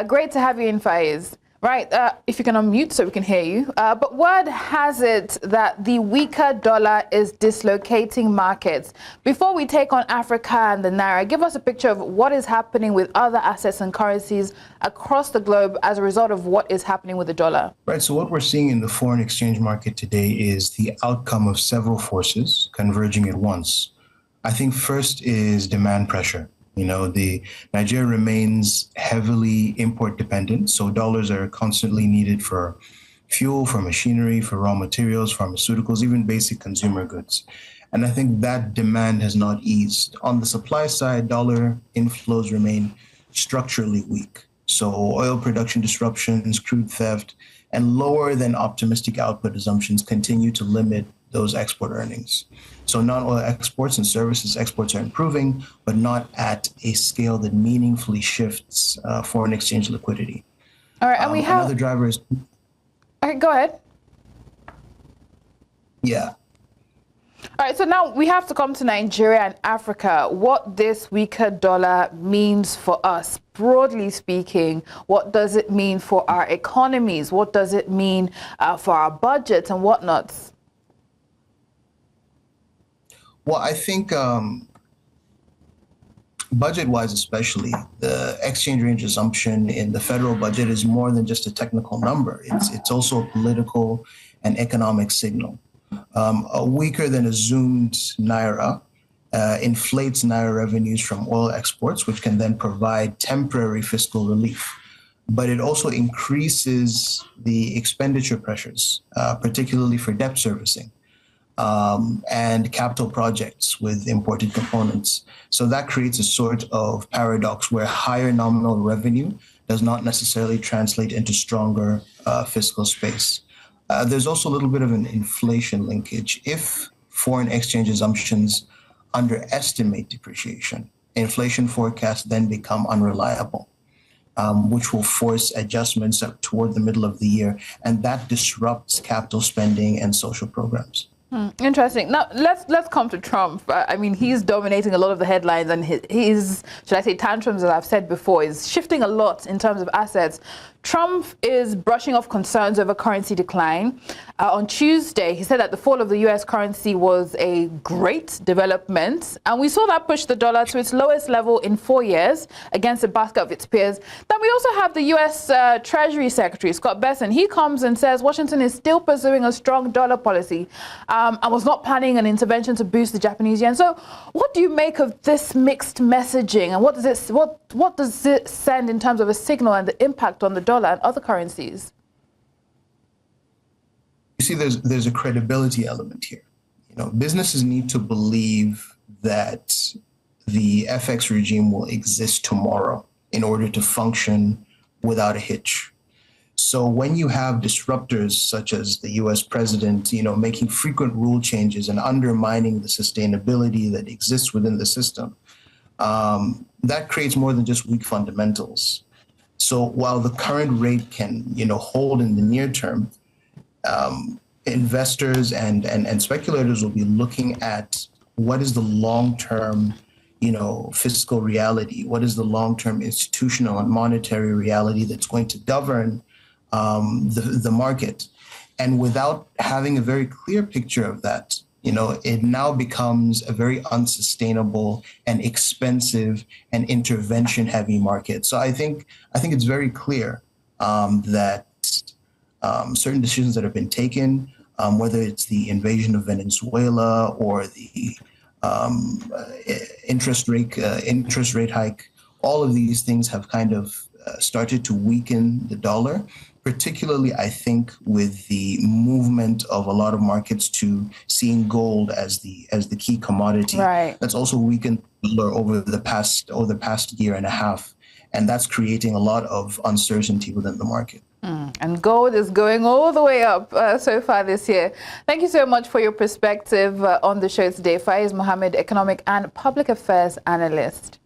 Great to have you in, Faiz. Right, if you can unmute so we can hear you. But word has it that the weaker dollar is dislocating markets. Before we take on Africa and the Naira, give us a picture of what is happening with other assets and currencies across the globe as a result of what is happening with the dollar. Right, so what we're seeing in the foreign exchange market today is the outcome of several forces converging at once. I think first is demand pressure. Nigeria remains heavily import dependent, so dollars are constantly needed for fuel, for machinery, for raw materials, pharmaceuticals, even basic consumer goods. And I think that demand has not eased. On the supply side, dollar inflows remain structurally weak. So oil production disruptions, crude theft, and lower than optimistic output assumptions continue to limit those export earnings. So non-oil exports and services exports are improving, but not at a scale that meaningfully shifts foreign exchange liquidity. All right, and we have another driver is. All right, go ahead. Yeah. All right, so now we have to come to Nigeria and Africa. What this weaker dollar means for us, broadly speaking, what does it mean for our economies? What does it mean for our budgets and whatnot? Well, I think budget-wise especially, the exchange range assumption in the federal budget is more than just a technical number. It's also a political and economic signal. A weaker than assumed Naira inflates Naira revenues from oil exports, which can then provide temporary fiscal relief. But it also increases the expenditure pressures, particularly for debt servicing. And capital projects with imported components. So that creates a sort of paradox where higher nominal revenue does not necessarily translate into stronger fiscal space. There's also a little bit of an inflation linkage. If foreign exchange assumptions underestimate depreciation, inflation forecasts then become unreliable, which will force adjustments up toward the middle of the year, and that disrupts capital spending and social programs. Interesting. Now, let's come to Trump. I mean, he's dominating a lot of the headlines, and his, should I say, tantrums, as I've said before, is shifting a lot in terms of assets. Trump is brushing off concerns over currency decline. On Tuesday, he said that the fall of the U.S. currency was a great development, and we saw that push the dollar to its lowest level in 4 years against a basket of its peers. Then we also have the U.S. Treasury Secretary, Scott Bessent. He comes and says Washington is still pursuing a strong dollar policy and was not planning an intervention to boost the Japanese yen. So what do you make of this mixed messaging, and what does it send in terms of a signal and the impact on the dollar and other currencies? You see, there's a credibility element here. Businesses need to believe that the FX regime will exist tomorrow in order to function without a hitch. So when you have disruptors such as the US president, making frequent rule changes and undermining the sustainability that exists within the system, that creates more than just weak fundamentals. So while the current rate can, hold in the near term, investors and speculators will be looking at what is the long-term, fiscal reality, what is the long-term institutional and monetary reality that's going to govern the market. And without having a very clear picture of that, it now becomes a very unsustainable and expensive and intervention-heavy market. So I think it's very clear that certain decisions that have been taken, whether it's the invasion of Venezuela or the interest rate hike, all of these things have kind of started to weaken the dollar, particularly, I think, with the movement of a lot of markets to seeing gold as the key commodity. Right. That's also weakened the dollar over the past year and a half, and that's creating a lot of uncertainty within the market. And gold is going all the way up so far this year. Thank you so much for your perspective on the show today. Faiz Muhammad, economic and public affairs analyst.